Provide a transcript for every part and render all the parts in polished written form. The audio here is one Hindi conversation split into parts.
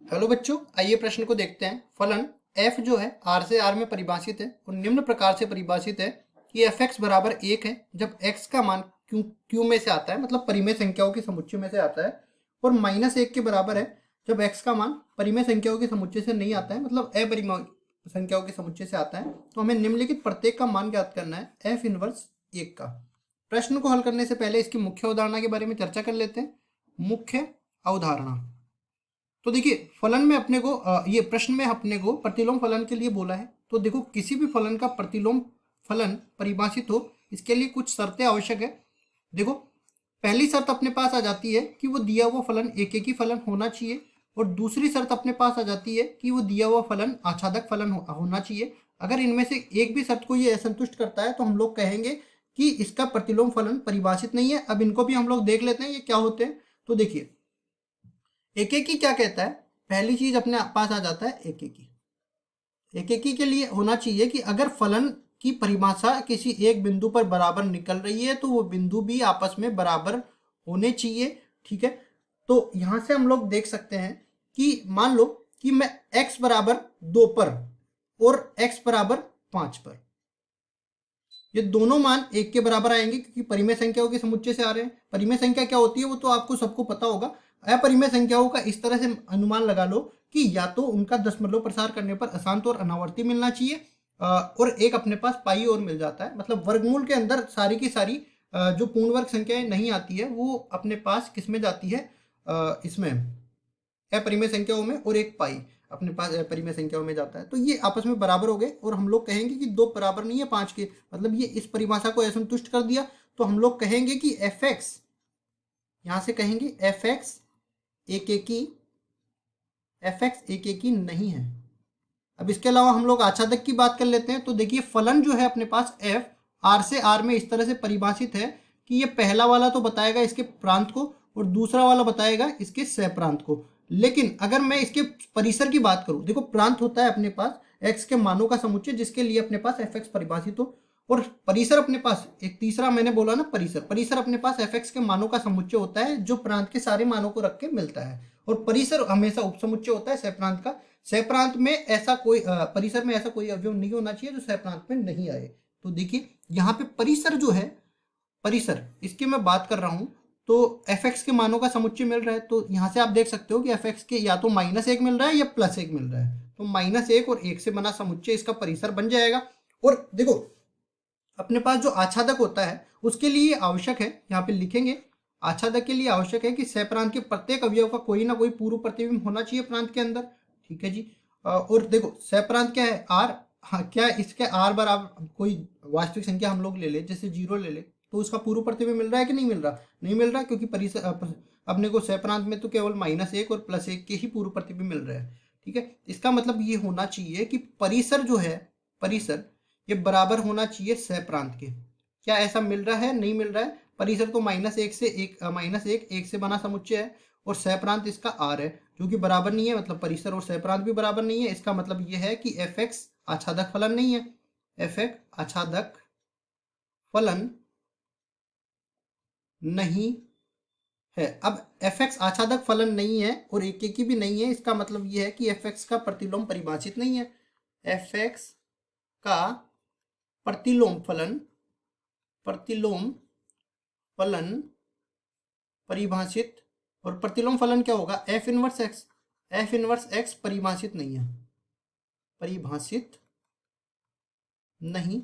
हेलो बच्चों, आइए प्रश्न को देखते हैं। फलन f जो है r से r में परिभाषित है और निम्न प्रकार से परिभाषित है कि fx बराबर 1 है जब x का मान q में से आता है, मतलब परिमेय संख्याओं के समुच्चय में से आता है, और -1 के बराबर है जब x का मान परिमेय संख्याओं के समुच्चय से नहीं आता है, मतलब अपरिमेय संख्याओं के समुच्चय से आता है। तो हमें निम्नलिखित प्रत्येक का मान ज्ञात करना है f इनवर्स 1 का। प्रश्न को हल करने से पहले इसकी मुख्य अवधारणा के बारे में चर्चा कर लेते हैं। मुख्य अवधारणा तो देखिए, फलन में अपने को ये प्रश्न में अपने को प्रतिलोम फलन के लिए बोला है। तो देखो, किसी भी फलन का प्रतिलोम फलन परिभाषित हो, इसके लिए कुछ शर्तें आवश्यक है। देखो, पहली शर्त अपने पास आ जाती है कि वो दिया हुआ फलन एक ही फलन होना चाहिए, और दूसरी शर्त अपने पास आ जाती है कि वो दिया हुआ फलन आच्छादक फलन होना चाहिए। अगर इनमें से एक भी शर्त को ये असंतुष्ट करता है तो हम लोग कहेंगे कि इसका प्रतिलोम फलन परिभाषित नहीं है। अब इनको भी हम लोग देख लेते हैं ये क्या होते हैं। तो देखिए, एक एक ही क्या कहता है, पहली चीज अपने पास आ जाता है एक एक ही। एक एक ही के लिए होना चाहिए कि अगर फलन की परिभाषा किसी एक बिंदु पर बराबर निकल रही है तो वो बिंदु भी आपस में बराबर होने चाहिए। ठीक है, तो यहां से हम लोग देख सकते हैं कि मान लो कि मैं x बराबर 2 पर और x बराबर 5 पर, ये दोनों मान एक के बराबर आएंगे क्योंकि परिमेय संख्याओं के समुच्चय से आ रहे हैं। परिमेय संख्या क्या होती है वो तो आपको सबको पता होगा। अपरिमेय संख्याओं का इस तरह से अनुमान लगा लो कि या तो उनका दशमलव प्रसार करने पर अशांत और अनावर्ती मिलना चाहिए, और एक अपने पास पाई और मिल जाता है। मतलब वर्गमूल के अंदर सारी की सारी जो पूर्ण वर्ग संख्याएं नहीं आती है वो अपने पास किस में जाती है, इसमें अपरिमेय संख्याओं में, और एक पाई अपने पास परिमेय संख्याओं में जाता है। तो ये आपस में बराबर हो गए, और हम लोग कहेंगे कि दो बराबर नहीं है 5 के, मतलब ये इस परिभाषा को असंतुष्ट कर दिया। तो हम लोग कहेंगे कि एफ एक्स, यहां से कहेंगे एफ एक्स एक एक ही नहीं है। अब इसके अलावा हम लोग आच्छादक की बात कर लेते हैं। तो देखिए, फलन जो है अपने पास एफ आर से आर में इस तरह से परिभाषित है कि ये पहला वाला तो बताएगा इसके प्रांत को और दूसरा वाला बताएगा इसके सह प्रांत को। लेकिन अगर मैं इसके परिसर की बात करूं, देखो प्रांत होता है अपने पास एक्स के मानों का समुच्चय जिसके लिए अपने पास एफ एक्स परिभाषित हो, और परिसर अपने पास एक तीसरा मैंने बोला ना परिसर अपने पास एफ एक्स के मानों का समुच्चय होता है जो प्रांत के सारे मानों को रख के मिलता है। और परिसर हमेशा उपसमुच्चय होता है सह प्रांत का। सह प्रांत में ऐसा कोई परिसर में ऐसा कोई अवयव नहीं होना चाहिए जो सह प्रांत में नहीं आए। तो देखिए, यहाँ पे परिसर जो है, परिसर इसकी मैं बात कर रहा हूं, तो एफ एक्स के मानों का समुच्चय मिल रहा है। तो यहां से आप देख सकते हो कि एफ एक्स के या तो -1 मिल रहा है या +1 मिल रहा है। तो -1 और 1 से बना समुच्चय इसका परिसर बन जाएगा। और देखो, अपने पास जो आच्छादक होता है उसके लिए आवश्यक है, यहाँ पे लिखेंगे, आच्छादक के लिए आवश्यक है कि सह प्रांत के प्रत्येक अवयव का कोई ना कोई पूर्व प्रतिबिंब होना चाहिए प्रांत के अंदर। ठीक है जी। और देखो, सह प्रांत क्या है, आर। हाँ, क्या इसके आर बराबर कोई वास्तविक संख्या हम लोग ले ले, जैसे 0 ले ले, तो उसका पूर्व प्रतिबिंब मिल रहा है कि नहीं मिल रहा? नहीं मिल रहा, क्योंकि परिसर अपने को सह प्रांत में तो केवल -1 और +1 के ही पूर्व प्रतिबिंब मिल रहे हैं। ठीक है, इसका मतलब ये होना चाहिए कि परिसर जो है, परिसर ये बराबर होना चाहिए सह प्रांत के। क्या ऐसा मिल रहा है? नहीं मिल रहा है। परिसर तो -1 से बना समुच्चय है, और सह प्रांत इसका आर है जो कि बराबर नहीं है, मतलब परिसर और सह प्रांत भी बराबर नहीं है। इसका मतलब यह है कि एफ एक्स आच्छादक फलन नहीं है। एफ एक्स आच्छादक फलन नहीं है। अब एफ एक्स आच्छादक फलन नहीं है और एक की भी नहीं है, इसका मतलब यह है कि एफ एक्स का प्रतिलोम परिभाषित नहीं है। एफ एक्स का प्रतिलोम फलन परिभाषित, और प्रतिलोम फलन क्या होगा? F inverse x. F inverse x परिभाषित नहीं है, परिभाषित नहीं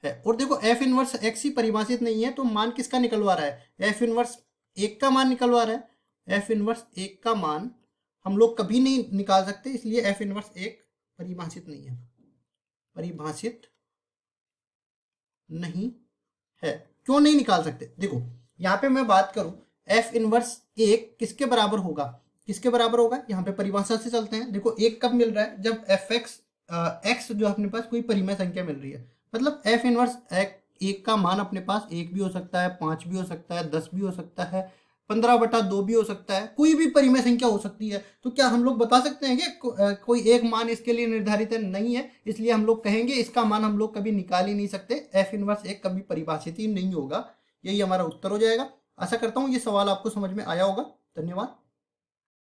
है। और देखो, एफ इनवर्स एक्स ही परिभाषित नहीं है तो मान किसका निकलवा रहा है? एफ इनवर्स 1 का मान निकलवा रहा है। एफ इनवर्स 1 का मान हम लोग कभी नहीं निकाल सकते, इसलिए एफ इनवर्स 1 परिभाषित नहीं है, परिभाषित नहीं है। क्यों नहीं निकाल सकते? देखो, यहाँ पे मैं बात करूं, एफ इनवर्स 1 किसके बराबर होगा? किसके बराबर होगा? यहाँ पे परिभाषा से चलते हैं। देखो, 1 कब मिल रहा है? जब एफ एक्स एक्स जो अपने पास कोई परिमेय संख्या मिल रही है। मतलब एफ इनवर्स 1 का मान अपने पास 1 भी हो सकता है, 5 भी हो सकता है, 10 भी हो सकता है, 15/2 भी हो सकता है, कोई भी परिमेय संख्या हो सकती है। तो क्या हम लोग बता सकते हैं कि कोई एक मान इसके लिए निर्धारित है? नहीं है। इसलिए हम लोग कहेंगे इसका मान हम लोग कभी निकाल ही नहीं सकते, एफ इनवर्स 1 कभी परिभाषित ही नहीं होगा। यही हमारा उत्तर हो जाएगा। आशा करता हूँ ये सवाल आपको समझ में आया होगा। धन्यवाद।